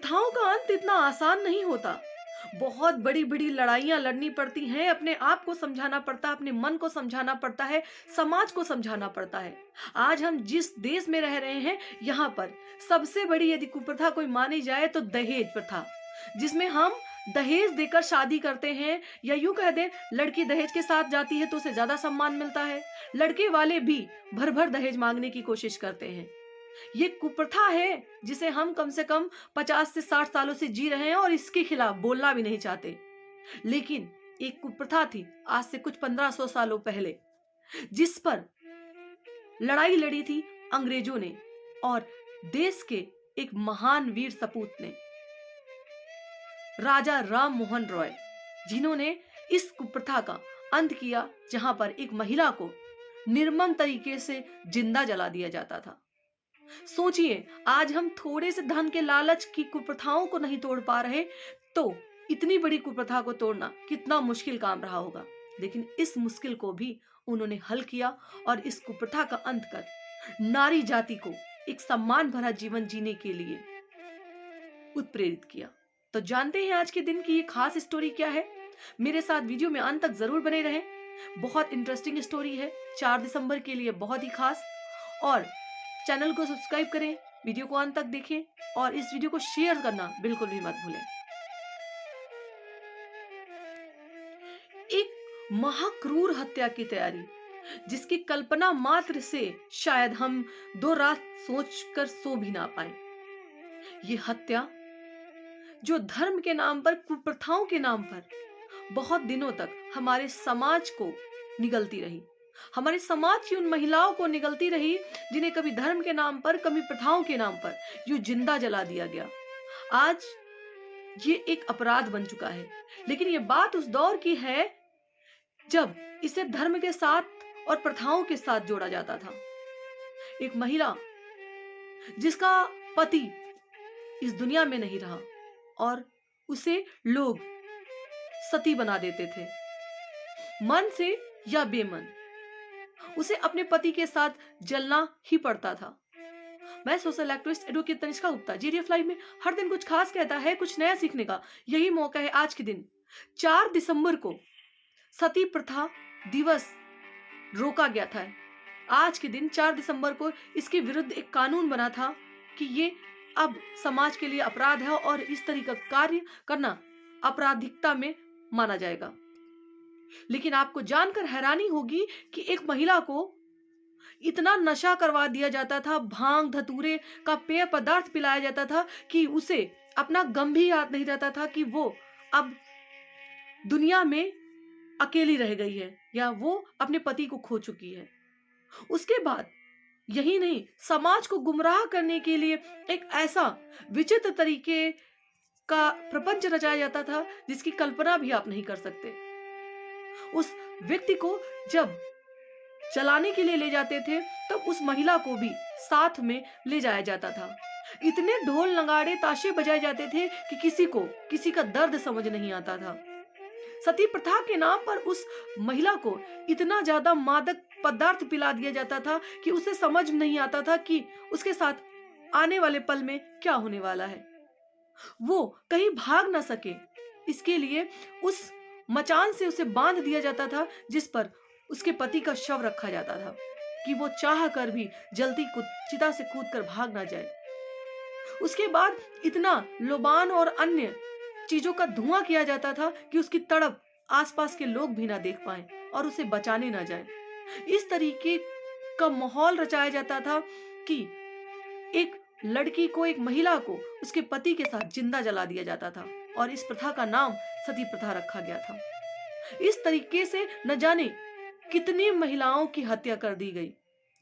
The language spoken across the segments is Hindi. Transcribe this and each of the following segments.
कुप्रथाओं का अंत इतना आसान नहीं होता। बहुत बड़ी-बड़ी लड़ाइयाँ लड़नी पड़ती हैं, अपने आप को समझाना पड़ता है, अपने मन को समझाना पड़ता है, समाज को समझाना पड़ता है। आज हम जिस देश में रह रहे हैं, यहाँ पर सबसे बड़ी यदि कुप्रथा कोई मानी जाए तो दहेज प्रथा, जिसमें हम दहेज देकर शादी करते हैं या यूँ कह दें लड़की दहेज के साथ जाती है तो उसे ज़्यादा सम्मान मिलता है। लड़के वाले भी भर-भर दहेज माँगने की कोशिश करते हैं। ये कुप्रथा है जिसे हम कम से कम 50 से 60 सालों से जी रहे हैं और इसके खिलाफ बोलना भी नहीं चाहते। लेकिन एक कुप्रथा थी आज से कुछ 1500 सालों पहले, जिस पर लड़ाई लड़ी थी अंग्रेजों ने और देश के एक महान वीर सपूत ने, राजा राम मोहन रॉय, जिन्होंने इस कुप्रथा का अंत किया, जहां पर एक महिला को निर्मम तरीके से जिंदा जला दिया जाता था। सोचिए, आज हम थोड़े से धन के लालच की कुप्रथाओं को नहीं तोड़ पा रहे, तो इतनी बड़ी कुप्रथा को तोड़ना कितना मुश्किल काम रहा होगा। लेकिन इस मुश्किल को भी उन्होंने हल किया और इस कुप्रथा का अंत कर नारी जाति को एक सम्मान भरा जीवन जीने के लिए उत्प्रेरित किया। तो जानते हैं आज के दिन की ये खास स्टोरी क्या है? मेरे साथ वीडियो में अंत तक जरूर बने रहें। बहुत इंटरेस्टिंग स्टोरी है, 4 दिसंबर के लिए बहुत ही खास। और चैनल को सब्सक्राइब करें, वीडियो को अंत तक देखें और इस वीडियो को शेयर करना बिल्कुल भी मत भूलें। एक महाक्रूर हत्या की तैयारी, जिसकी कल्पना मात्र से शायद हम 2 रात सोचकर सो भी ना पाए। ये हत्या जो धर्म के नाम पर, कुप्रथाओं के नाम पर बहुत दिनों तक हमारे समाज को निगलती रही, हमारे समाज की उन महिलाओं को निगलती रही जिन्हें कभी धर्म के नाम पर, कभी प्रथाओं के नाम पर यूं जिंदा जला दिया गया। आज ये एक अपराध बन चुका है। लेकिन ये बात उस दौर की है जब इसे धर्म के साथ और प्रथाओं के साथ जोड़ा जाता था। एक महिला जिसका पति इस दुनिया में नहीं रहा और उसे लोग सती बना देते थे, मन से या बेमन उसे अपने पति के साथ जलना ही पड़ता था। मैं social activist advocate Tanishka Gupta, GDF live में हर दिन कुछ खास कहता है, कुछ नया सीखने का यही मौका है। आज के दिन 4 दिसंबर को सती प्रथा दिवस रोका गया था। आज के दिन 4 दिसंबर को इसके विरुद्ध एक कानून बना था कि ये अब समाज के लिए अपराध है और इस तरह का कार्य करना आपराधिकता में माना जाएगा। लेकिन आपको जानकर हैरानी होगी कि एक महिला को इतना नशा करवा दिया जाता था, भांग धतूरे का पेय पदार्थ पिलाया जाता था कि उसे अपना गम भी याद नहीं रहता था कि वो अब दुनिया में अकेली रह गई है या वो अपने पति को खो चुकी है। उसके बाद यही नहीं, समाज को गुमराह करने के लिए एक ऐसा विचित्र तरीके का प्रपंच रचाया जाता था जिसकी कल्पना भी आप नहीं कर सकते। उस व्यक्ति को जब चलाने के लिए ले जाते थे तब उस महिला को भी साथ में ले जाया जाता था। इतने ढोल नगाड़े ताशे बजाए जाते थे कि किसी का दर्द समझ नहीं आता था। सती प्रथा के नाम पर उस महिला को इतना ज्यादा मादक पदार्थ पिला दिया जाता था कि उसे समझ नहीं आता था कि उसके साथ आने वाले पल में क्या होने वाला है। वो कहीं भाग ना सके, इसके लिए उस मचान से उसे बांध दिया जाता था जिस पर उसके पति का शव रखा जाता था कि वो चाह कर भी जल्दी चिता से कूदकर भाग ना जाए। उसके बाद इतना लोबान और अन्य चीजों का धुआं किया जाता था कि उसकी तड़प आसपास के लोग भी ना देख पाए और उसे बचाने ना जाए। इस तरीके का माहौल रचाया जाता था कि एक लड़की को, एक महिला को उसके पति के साथ जिंदा जला दिया जाता था और इस प्रथा का नाम सती प्रथा रखा गया था। इस तरीके से न जाने कितनी महिलाओं की हत्या कर दी गई।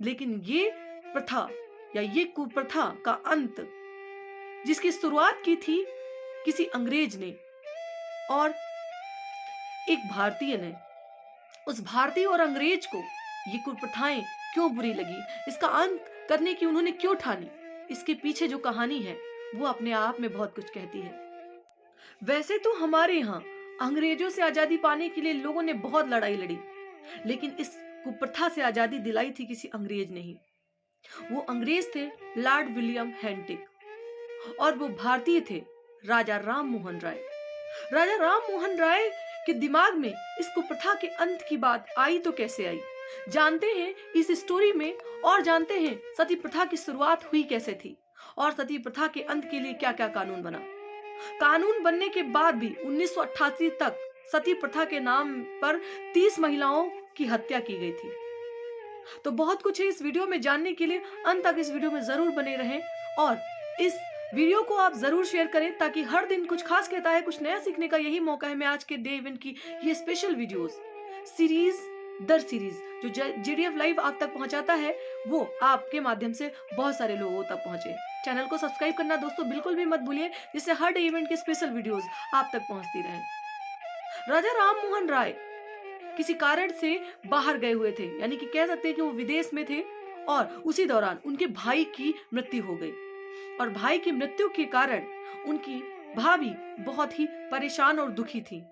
लेकिन ये प्रथा या ये कुप्रथा का अंत, जिसकी शुरुआत की थी किसी अंग्रेज ने और एक भारतीय ने, उस भारतीय और अंग्रेज को ये कुप्रथाएं क्यों बुरी लगी, इसका अंत करने की उन्होंने क्यों ठानी, इसके पीछे जो कहानी है वो अपने आप में बहुत कुछ कहती है। वैसे तो हमारे यहाँ अंग्रेजों से आजादी पाने के लिए लोगों ने बहुत लड़ाई लड़ी, लेकिन इस कुप्रथा से आजादी दिलाई थी किसी अंग्रेज ने ही। वो अंग्रेज थे लॉर्ड विलियम हेंटिक और वो भारतीय थे राजा राम मोहन राय। राजा राम मोहन राय के दिमाग में इस कुप्रथा के अंत की बात आई तो कैसे आई, जानते हैं इस स्टोरी में, और जानते हैं सती प्रथा की शुरुआत हुई कैसे थी और सती प्रथा के अंत के लिए क्या क्या कानून बना। कानून बनने के बाद भी 1988 तक सती प्रथा के नाम पर 30 महिलाओं की हत्या की गई थी। तो बहुत कुछ है इस वीडियो में जानने के लिए, अंत तक इस वीडियो में जरूर बने रहें और इस वीडियो को आप जरूर शेयर करें ताकि हर दिन कुछ खास कहता है, कुछ नया सीखने का यही मौका है। मैं आज के डे इवेंट की ये स्पेशल वीडियोस सीरीज दर सीरीज जो JDF लाइव आप तक पहुंचाता है वो आपके माध्यम से बहुत सारे लोगों तक पहुंचे। चैनल को सब्सक्राइब करना दोस्तों बिल्कुल भी मत भूलिए, जिससे हर डे इवेंट की स्पेशल वीडियोस आप तक पहुंचती रहे। राजा राम मोहन राय किसी कारण से बाहर गए हुए थे, यानी कि कह सकते हैं कि वो विदेश में थे और उसी दौरान उनके भाई की मृत्यु हो गई और भाई की मृत्यु के कारण उनकी भाभी बहुत ही परेशान और दुखी थी।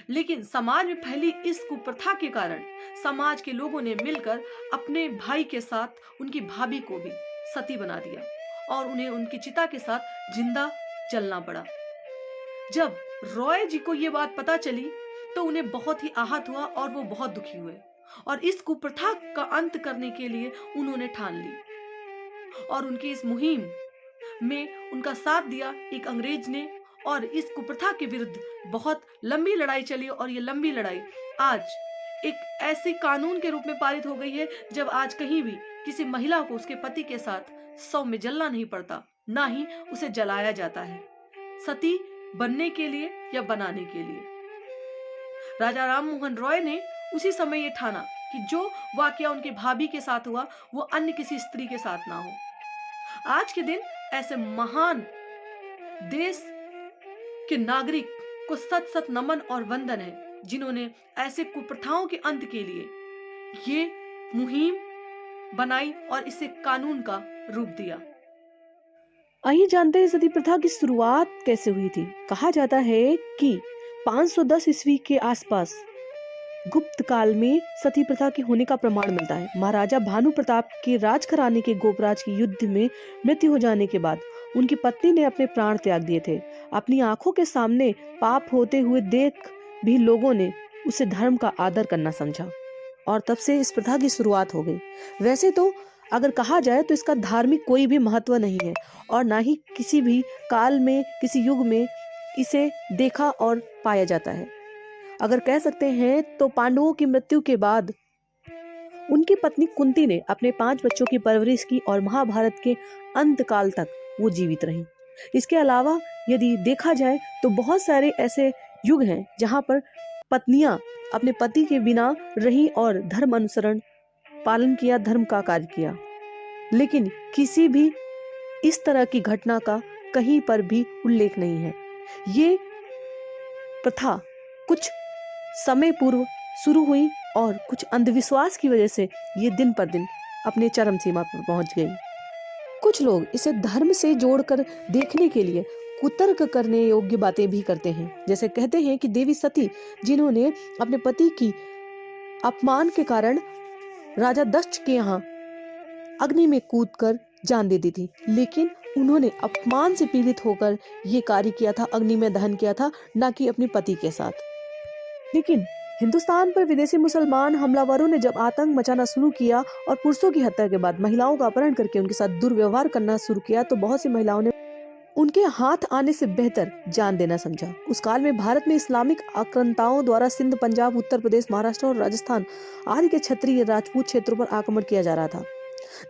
लेकिन समाज में फैली इस कुप्रथा के कारण समाज के लोगों ने मिलकर अपने भाई के साथ उनकी भाभी को भी सती बना दिया और उन्हें उनकी चिता के साथ जिंदा जलना पड़ा। जब रॉय जी को ये बात पता चली तो उन्हें बहुत ही आहत हुआ और वो बहुत दुखी हुए और इस कुप्रथा का अंत करने के लिए उन्होंने ठान ली और उनकी इस मुहिम में उनका साथ दिया एक अंग्रेज ने और इस कुप्रथा के विरुद्ध बहुत लंबी लड़ाई चली और ये लंबी लड़ाई आज एक ऐसे कानून के रूप में पारित हो गई है जब आज कहीं भी किसी महिला को उसके पति के साथ शव में जलना नहीं पड़ता, ना ही उसे जलाया जाता है सती बनने के लिए या बनाने के लिए। राजा राम मोहन रॉय ने उसी समय ये ठाना कि जो वाकया उनके भाभी के साथ हुआ वो अन्य किसी स्त्री के साथ ना हो। आज के दिन ऐसे महान देश के नागरिक को सत सत नमन और वंदन है जिन्होंने ऐसे कुप्रथाओं के अंत के लिए ये मुहिम बनाई और इसे कानून का रूप दिया। आइए जानते हैं सती प्रथा की शुरुआत कैसे हुई थी। कहा जाता है कि 510 ईस्वी के आसपास गुप्त काल में सती प्रथा के होने का प्रमाण मिलता है। महाराजा भानु प्रताप के राजघराने के गोपराज के युद्ध में मृत्यु हो जाने के बाद उनकी पत्नी ने अपने प्राण त्याग दिए थे। अपनी आंखों के सामने पाप होते हुए देख भी लोगों ने उसे धर्म का आदर करना समझा और तब से इस प्रथा की शुरुआत हो गई। वैसे तो अगर कहा जाए तो इसका धार्मिक कोई भी महत्व नहीं है और ना ही किसी भी काल में किसी युग में इसे देखा और पाया जाता है। अगर कह सकते हैं तो पांडवों की मृत्यु के बाद उनकी पत्नी कुंती ने अपने 5 बच्चों की परवरिश की और महाभारत के अंत काल तक वो जीवित रहीं। इसके अलावा यदि देखा जाए तो बहुत सारे ऐसे युग हैं जहां पर पत्नियां अपने पति के बिना रहीं और धर्म अनुसरण पालन किया, धर्म का कार्य किया, लेकिन किसी भी इस तरह की घटना का कहीं पर भी उल्लेख नहीं है। ये प्रथा कुछ समय पूर्व शुरू हुई और कुछ अंधविश्वास की वजह से ये दिन पर दिन अपने चरम सीमा पर पहुंच गई। कुछ लोग इसे धर्म से जोड़कर देखने के लिए कुतर्क करने योग्य बातें भी करते हैं। जैसे कहते हैं कि देवी सती जिन्होंने अपने पति की अपमान के कारण राजा दक्ष के यहाँ अग्नि में कूदकर जान दे दी थी, लेकिन उन्होंने अपमान से पीड़ित होकर ये कार्य किया था, अग्नि में दहन किया था, ना कि अपने पति के साथ। लेकिन हिंदुस्तान पर विदेशी मुसलमान हमलावरों ने जब आतंक मचाना शुरू किया और पुरुषों की हत्या के बाद महिलाओं का अपहरण करके उनके साथ दुर्व्यवहार करना शुरू किया तो बहुत सी महिलाओं ने उनके हाथ आने से बेहतर जान देना समझा। उस काल में भारत में इस्लामिक आक्रांताओं द्वारा सिंध, पंजाब, उत्तर प्रदेश, महाराष्ट्र और राजस्थान आदि के क्षत्रिय राजपूत क्षेत्रों पर आक्रमण किया जा रहा था।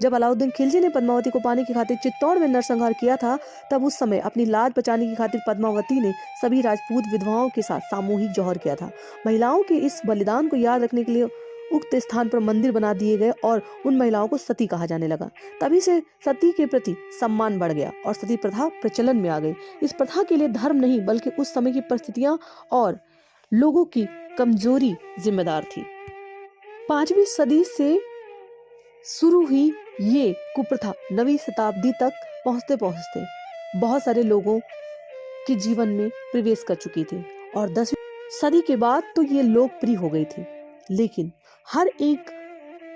जब अलाउद्दीन खिलजी ने पद्मावती को पाने की खातिर चित्तौड़ में नरसंहार किया था, तब उस समय अपनी लाज बचाने की खातिर पद्मावती ने सभी राजपूत विधवाओं के साथ सामूहिक जौहर किया था। महिलाओं के इस बलिदान को याद रखने के लिए उक्त स्थान पर मंदिर बना दिए गए और उन महिलाओं को सती कहा जाने लगा। तभी से सती के प्रति सम्मान बढ़ गया और सती प्रथा प्रचलन में आ गई। इस प्रथा के लिए धर्म नहीं बल्कि उस समय की परिस्थितियां और लोगों की कमजोरी जिम्मेदार थी। 5वीं सदी से शुरू हुई ये कुप्रथा 9वीं शताब्दी तक पहुंचते पहुंचते बहुत सारे लोगों के जीवन में प्रवेश कर चुकी थी और 10वीं सदी के बाद तो ये लोकप्रिय हो गई थी। लेकिन हर एक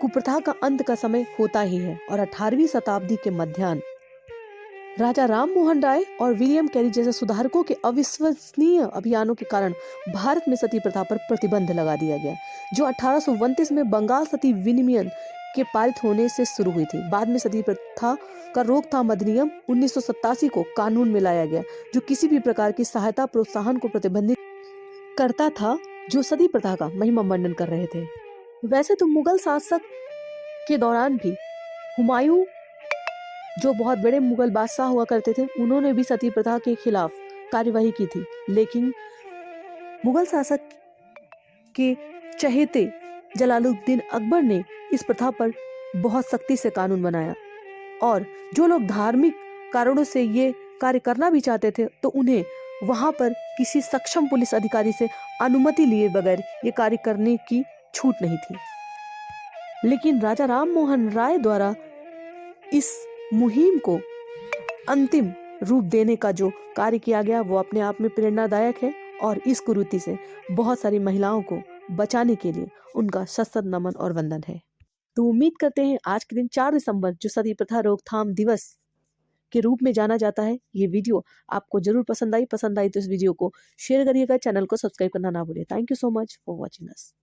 कुप्रथा का अंत का समय होता ही है और 18वीं शताब्दी के मध्याह्न राजा राम मोहन राय और विलियम कैरी जैसे सुधारकों के अविश्वसनीय अभियानों के कारण भारत में सती प्रथा पर प्रतिबंध लगा दिया गया, जो 1829 में बंगाल सती विनिमयन के पारित होने से शुरू हुई थी। बाद में सती प्रथा का रोकथाम अधिनियम 1987 को कानून में लाया गया, जो किसी भी प्रकार की सहायता प्रोत्साहन को प्रतिबंधित करता था, जो सती प्रथा का महिमा मंडन कर रहे थे। वैसे तो मुगल शासक के दौरान भी हुमायूं, जो बहुत बड़े मुगल बादशाह हुआ करते थे, उन्होंने भी सती प्रथा के खिलाफ कार्यवाही की थी, लेकिन मुगल शासक के चहेते जलालुद्दीन अकबर ने इस प्रथा पर बहुत सख्ती से कानून बनाया, और जो लोग धार्मिक कारणों से ये कार्य करना भी चाहते थे, तो उन्हें वहां पर किसी सक्षम पुलिस अधिकारी से अनुमति लिए बगैर ये कार्य करने की छूट नहीं थी। लेकिन राजा राम मोहन राय द्वारा इस मुहिम को अंतिम रूप देने का जो कार्य किया गया, वो अपने आप में प्रेरणादायक है, और इस कुरीति से बहुत सारी महिलाओं को बचाने के लिए उनका सशक्त नमन और वंदन है। तो उम्मीद करते हैं आज के दिन 4 दिसंबर, जो सती प्रथा रोकथाम दिवस के रूप में जाना जाता है, ये वीडियो आपको जरूर पसंद आई तो इस वीडियो को शेयर करिएगा, चैनल को सब्सक्राइब करना ना भूलिए। Thank you so much for watching us.